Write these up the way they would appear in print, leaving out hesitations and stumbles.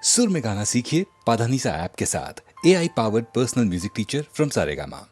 सुर में गाना सीखिए पाधानीसा ऐप के साथ। AI powered personal music teacher from Saregama.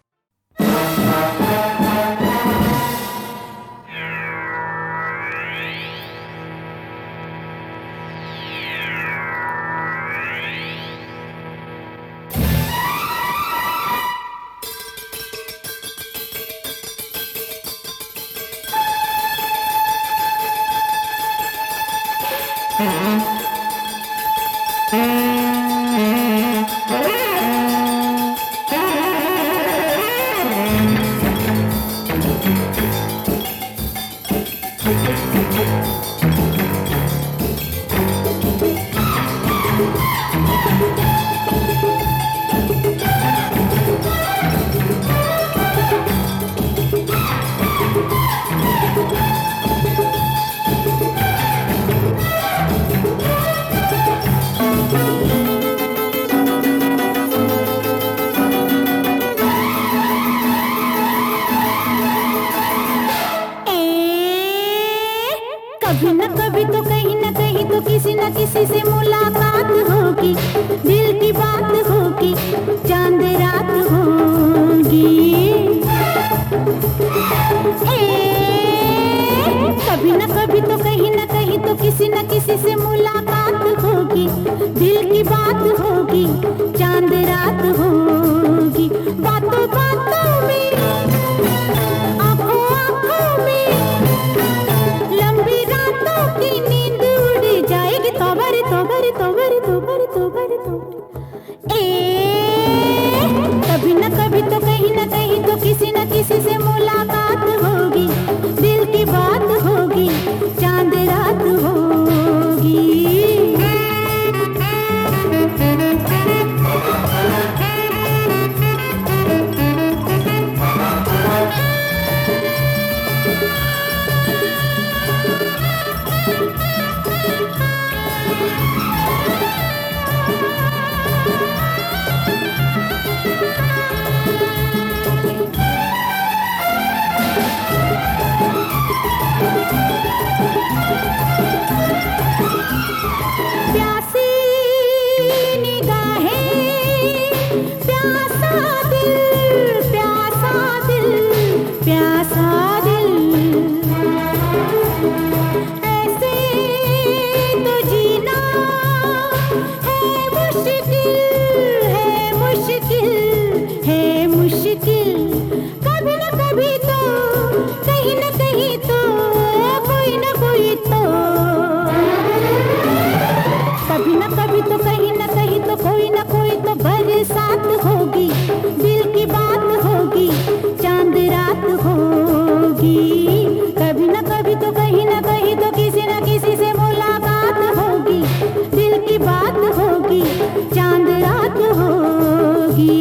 कभी न कभी तो कहीं न कहीं तो किसी न किसी से मुलाकात होगी, दिल की बात होगी, चांद रात होगी। कभी न कभी तो कहीं न कहीं तो किसी न किसी से मुलाकात होगी, दिल की बात होगी, चांद रात होगी। बातों बातों में, आंखों आंखों में, लंबी रातों की नींद उड़ जाएगी। तोबर तोबर तोबर तोबर तोबर तोबर। कभी न कभी तो कहीं न कहीं तो किसी न किसी से मुलाकात होगी, दिल की बात होगी, चांद रात होगी। प्यासी निगाहें, प्यासा दिल, प्यासा दिल, प्यासा दिल। ऐसे तो जीना है मुश्किल, है मुश्किल, है मुश्किल। कभी न कभी तो कहीं न कहीं तो कोई न कोई तो, कभी न कभी तो कहीं न कहीं तो कोई न कोई तो बरसात होगी, दिल की बात होगी, चांद रात होगी। कभी न कभी तो कहीं न कहीं तो किसी न किसी से मुलाकात होगी, दिल की बात होगी, चांद रात होगी।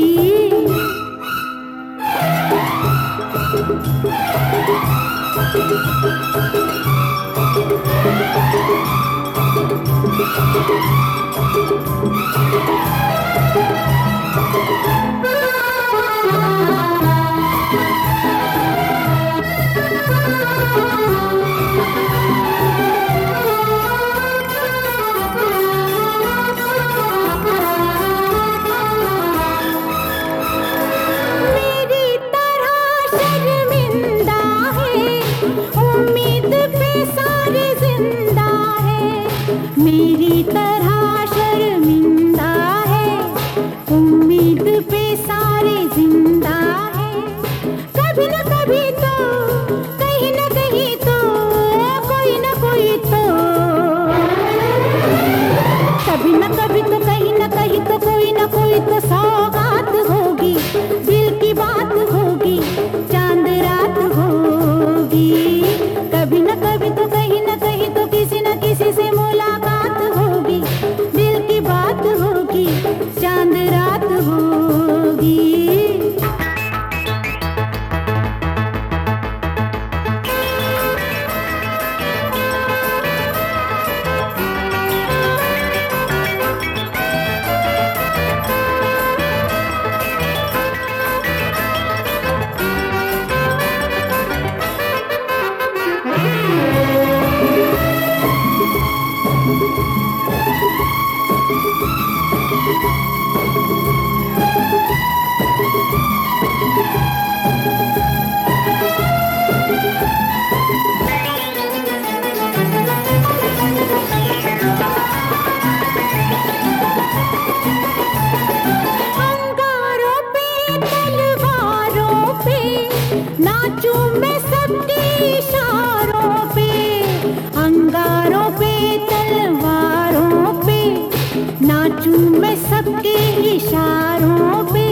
नाचूं मैं सबके इशारों पे,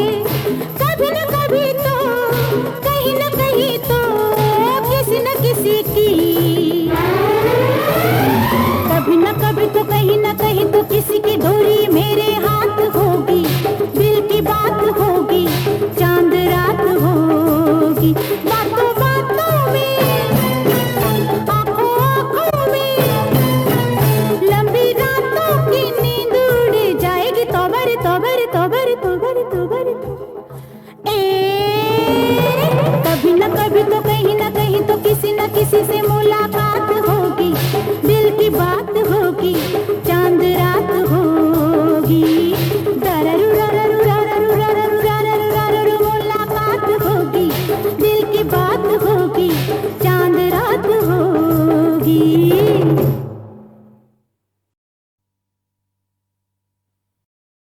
कभी न कभी तो कहीं न कहीं तो किसी न किसी की, कभी न कभी तो कहीं न कहीं तो किसी की डोरी मेरे हाथ होगी, दिल की बात होगी, चांद रात होगी, बातों बातों में, आंखों आंखों में, लंबी रातों की नींद उड़ जाएगी, तौबर तौबर तौबर तौबर तौबर। कभी न कभी तो कहीं न कहीं तो किसी न किसी से मुलाकात होगी, दिल की बात होगी, चांद रात होगी, दररु रररु रररु रररु रररु रररु, मुलाकात होगी, दिल की बात होगी, चांद रात होगी।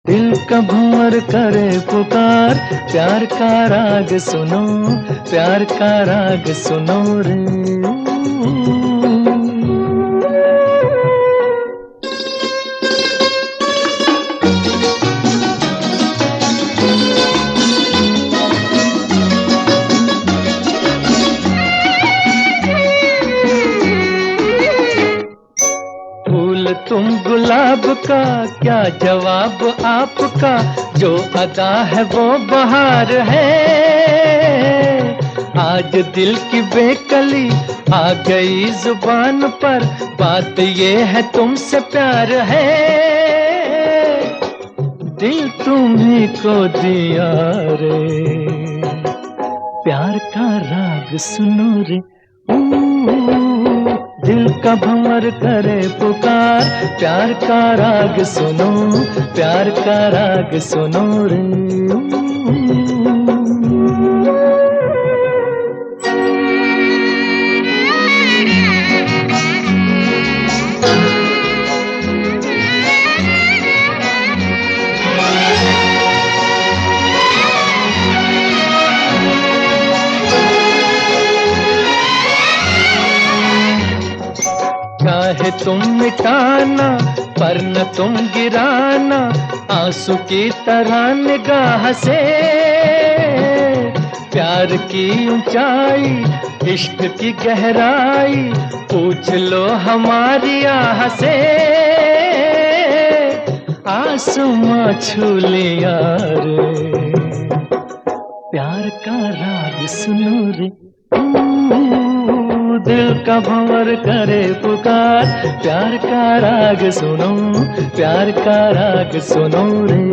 दिल का भंवर करे पुकार, प्यार का राग सुनो, प्यार का राग सुनो रे। तुम गुलाब का क्या जवाब आपका, जो अदा है वो बहार है। आज दिल की बेकली आ गई जुबान पर, बात ये है तुमसे प्यार है। दिल तुम्हीं को दिया रे, प्यार का राग सुनो रे। दिल का भंवर करे पुकार, प्यार का राग सुनो, प्यार का राग सुनो रे। चाहे तुम मिटाना पर न तुम गिराना, आंसू की तरह निगाह से। प्यार की ऊंचाई, इश्क की गहराई, पूछ लो हमारी आह से। आसमां छू लिया रे, प्यार का राग सुनो रे। दिल का भंवर करे पुकार, प्यार का राग सुनो, प्यार का राग सुनो रे।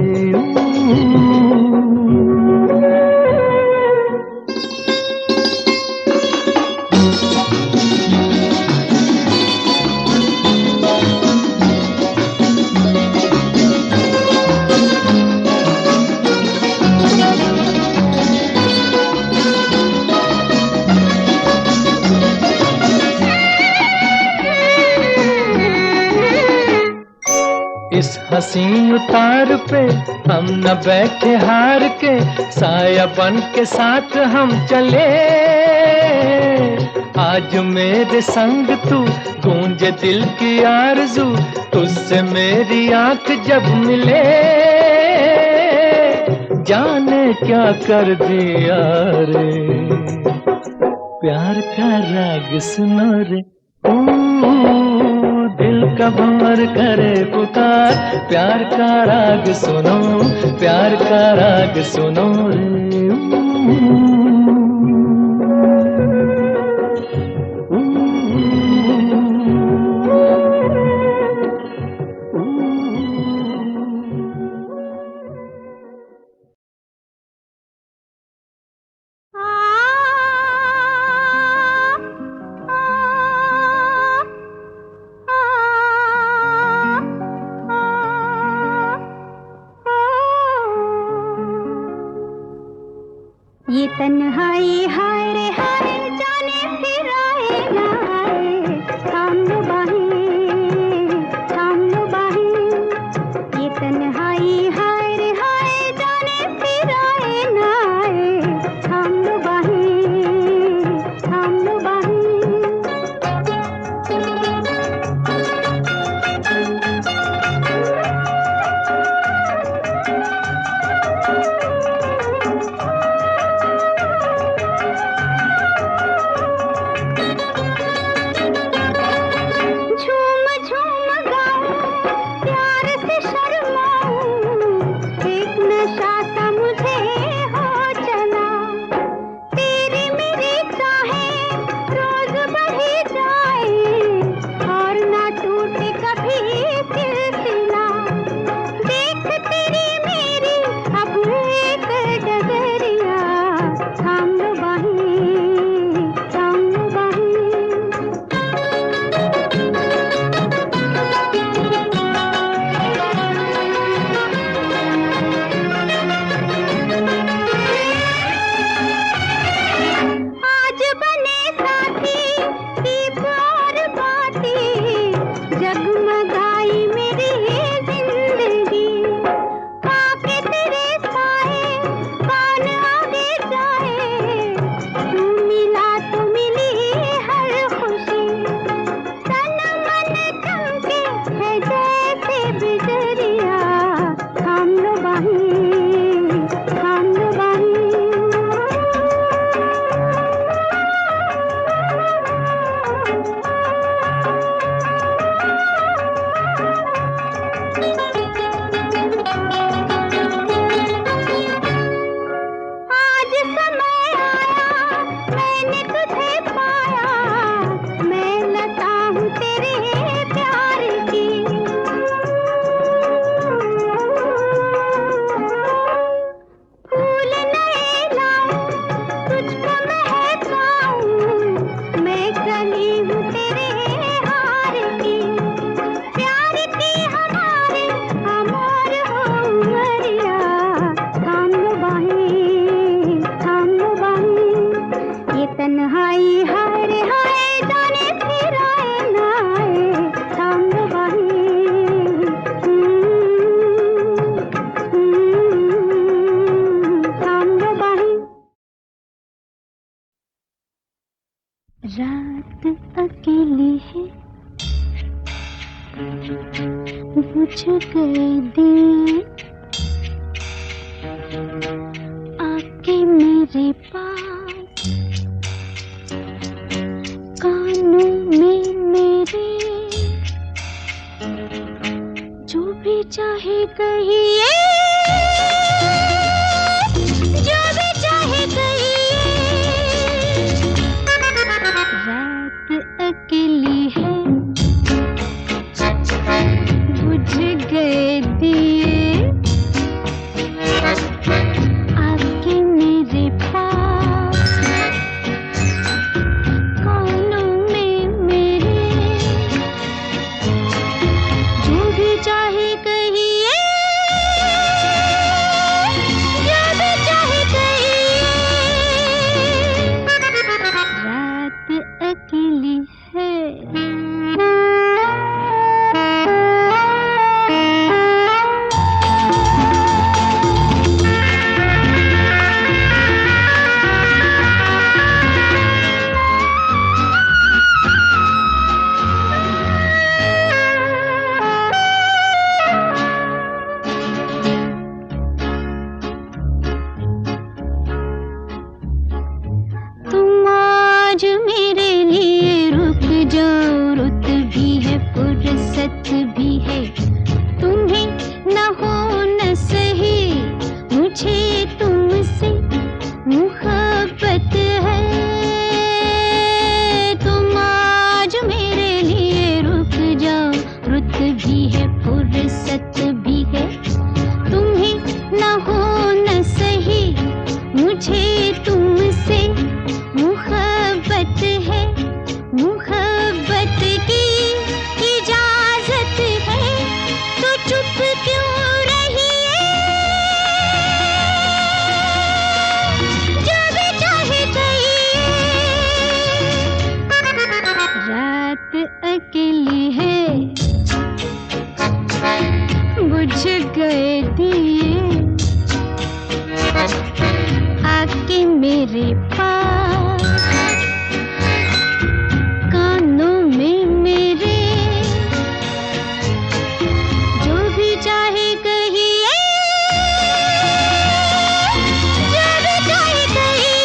इस हसीन उतार पे हम न बैठे हार के, साया बन के साथ हम चले। आज मेरे संग तू, गूंजे दिल की आरज़ू, तुझसे मेरी आंख जब मिले। जाने क्या कर दिया रे, प्यार का राग सुनो रे। दिल का भंवर करे पुकार, प्यार का राग सुनो, प्यार का राग सुनो रे। ये तन्हाई हाय रे हाय, जाने फिर आए ना आए, थाम लो बाहें, थाम लो बाहें। ये तन्हाई हाय रे हाय, जाने फिर आए ना आए, थाम लो बाहें, थाम लो बाहें। बुझ गए दिए आके मेरे पास, कानों में मेरे जो भी चाहे कहिए, जो भी चाहे कहिए। रात अकेली है, बुझ गए दिए आके मेरे पास, कानों में मेरे जो भी चाहे कहिए, जो भी चाहे कहिए। रात अकेली है। तुम आज मेरे लिए रुक जाओ, रुत भी है फुर्सत भी है, तुम्हें न हो न सही, मुझे तुमसे मोहब्बत है। तुम आज मेरे लिए रुक जाओ, रुत भी है फुर्सत भी है, तुम्हें न हो न सही, मुझे तुमसे मोहब्बत है। मोहब्बत की इजाजत है, तो चुप क्यों रही है? जो भी चाहे कहिए। रात अकेली है, बुझ गए दिए आके मेरे पास, कानों में मेरे जो भी चाहे कहिए, जो भी चाहे कहिए।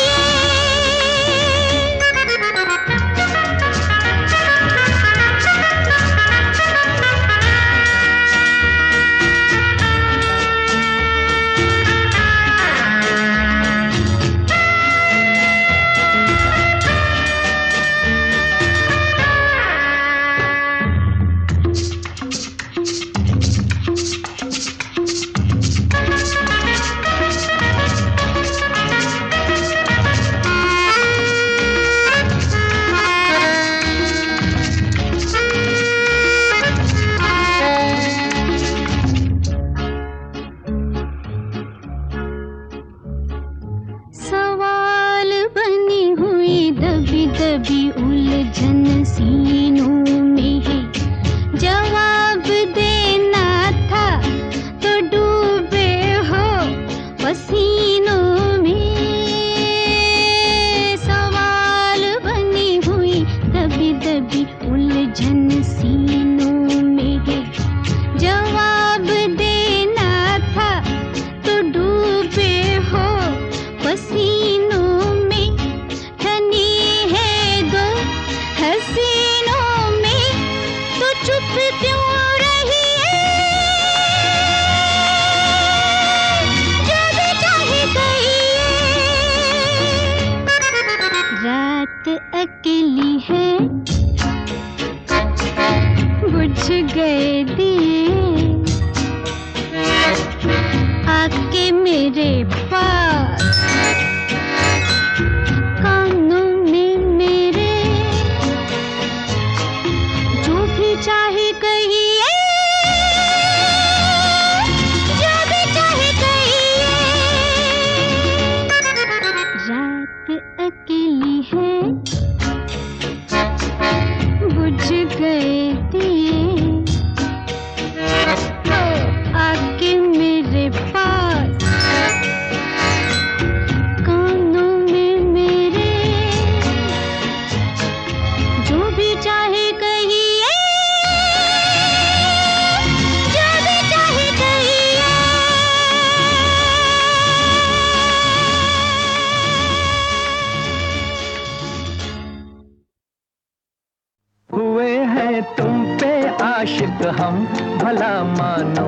हम, भला मानो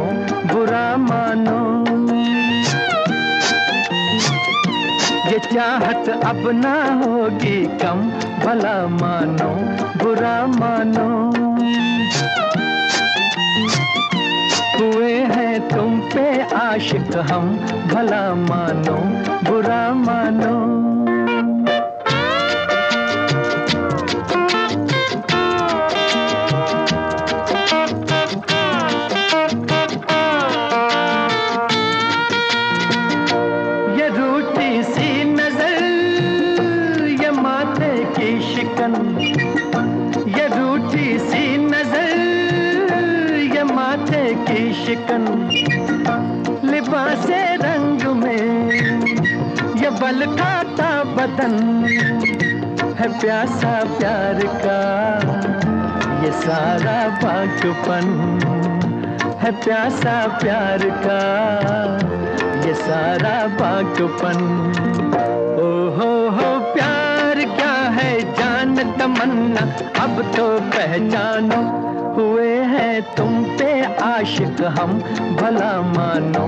बुरा मानो। ये चाहत अब ना होगी कम, भला मानो बुरा मानो। हुए हैं तुम पे आशिक हम, भला मानो बुरा मानो। ये रूठी सी नजर, ये माथे की शिकन, ये रूठी सी नजर, ये माथे की शिकन। लिबासे रंग में ये बल खाता बदन, है प्यासा प्यार का ये सारा बाकपन, है प्यासा प्यार का ये सारा बाकपन। ओ हो प्यार क्या है जान तमन्ना, अब तो पहचानो। हुए हैं तुम पे आशिक हम, भला मानो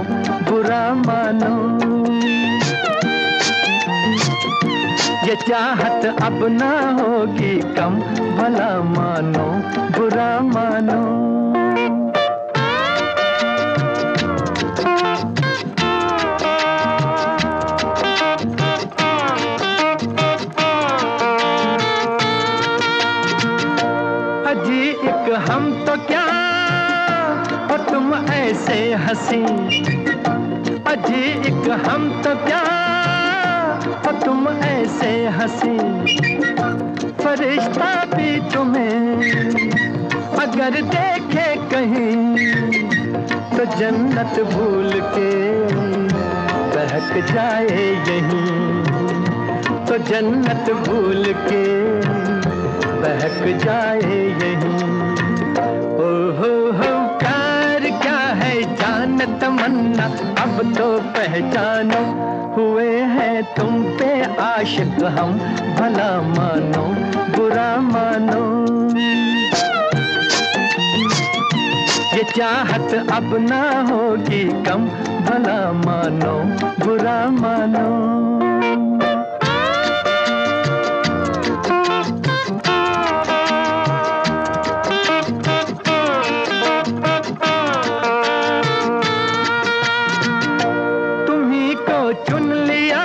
बुरा मानो। ये चाहत अब ना होगी कम, भला मानो बुरा मानो। अजी एक हम तो क्या और तुम ऐसे हंसी, अजी एक हम तो क्या और तुम ऐसे हंसी। फरिश्ता भी तुम्हें अगर देखे कहीं, तो जन्नत भूल के बहक जाए यहीं, तो जन्नत भूल के बहक जाए यहीं। ओ हो प्यार क्या है जान तमन्ना, अब तो पहचानो। हुए हैं तुम पे आशिक हम, भला मानो बुरा मानो। ये चाहत अब ना होगी कम, भला मानो बुरा मानो। चुन लिया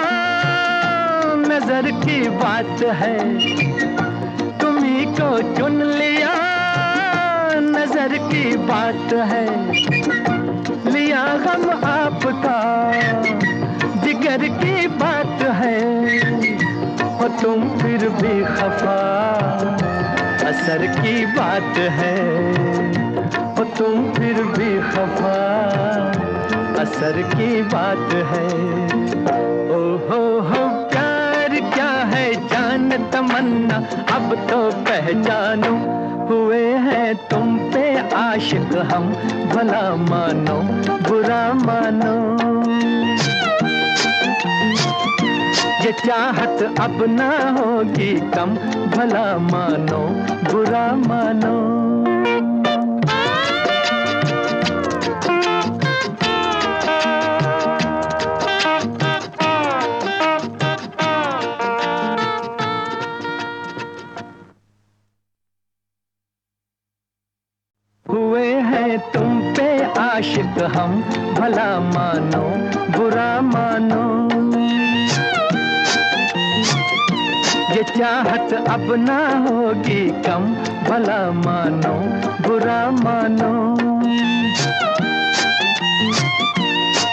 नजर की बात है, तुम्ही को चुन लिया नजर की बात है। लिया गम आपका जिगर की बात है, और तुम फिर भी खफा असर की बात है, और तुम फिर भी खफा असर की बात है। ओ हो प्यार क्या है जान तमन्ना, अब तो पहचानो। हुए हैं तुम पे आशिक हम, भला मानो बुरा मानो। ये चाहत अब ना होगी कम, भला मानो बुरा मानो। हुए हैं तुम पे आशिक हम, भला मानो बुरा मानो। ये चाहत अब ना होगी कम, भला मानो बुरा मानो।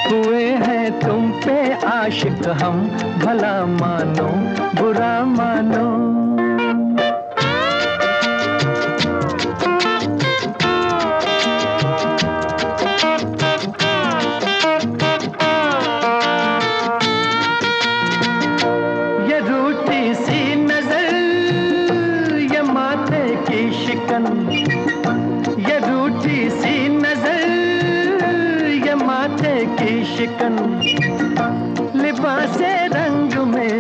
हुए हैं तुम पे आशिक हम, भला मानो बुरा मानो। ये रूठी सी नजर, ये माथे की शिकन। लिबासे रंग में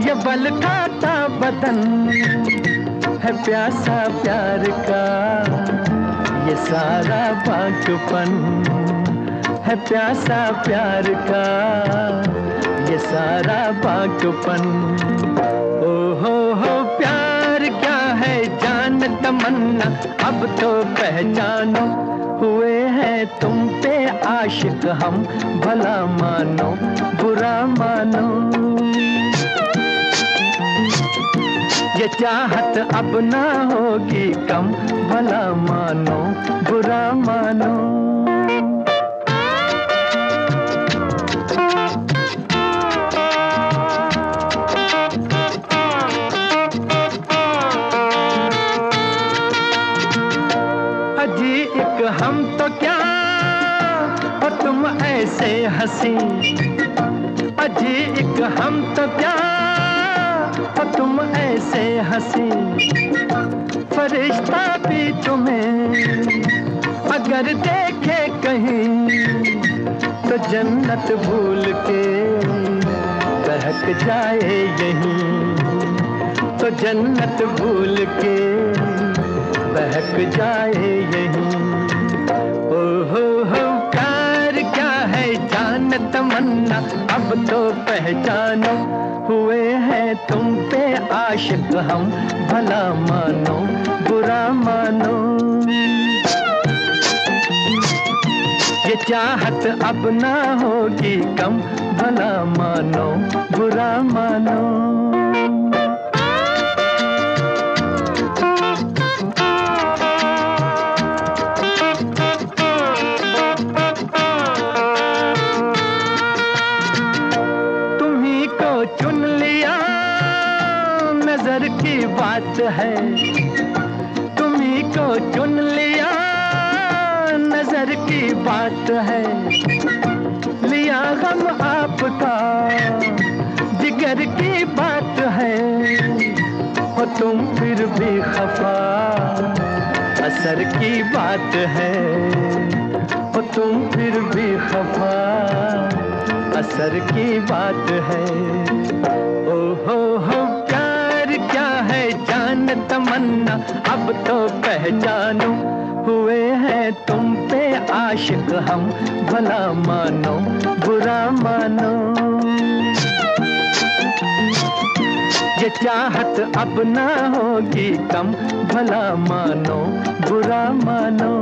ये बल खाता बदन, है प्यासा प्यार का ये सारा बाँझपन है प्यासा प्यार का, ये सारा बाँझपन। ओ हो प्यार क्या है जान तमन्ना, अब तो पहचानो, हुए हैं तुम पे आशिक हम, भला मानो बुरा मानो। ये चाहत अब ना होगी कम, भला मानो बुरा मानो। अजी एक हम तो क्या और तुम ऐसे हंसी, अजी एक हम तो क्या और तुम ऐसे हंसी। फरिश्ता भी तुम्हें अगर देखे कहीं, तो जन्नत भूल के बहक जाए यहीं, तो जन्नत भूल के बहक जाए यहीं। ओ हो प्यार क्या है जान तमन्ना, अब तो पहचानो, हुए हैं तुम पे आशिक हम, भला मानो बुरा मानो। ये चाहत अब ना होगी कम, भला मानो बुरा मानो। चुन लिया नजर की बात है, तुम्ही को चुन लिया नजर की बात है। लिया गम आपका जिगर की बात है, और तुम फिर भी खफा असर की बात है, और तुम फिर भी खफा असर की बात है। ओ हो प्यार क्या है जान तमन्ना, अब तो पहचानो, हुए हैं तुम पे आशिक हम, भला मानो बुरा मानो। ये चाहत अब ना होगी कम, भला मानो बुरा मानो।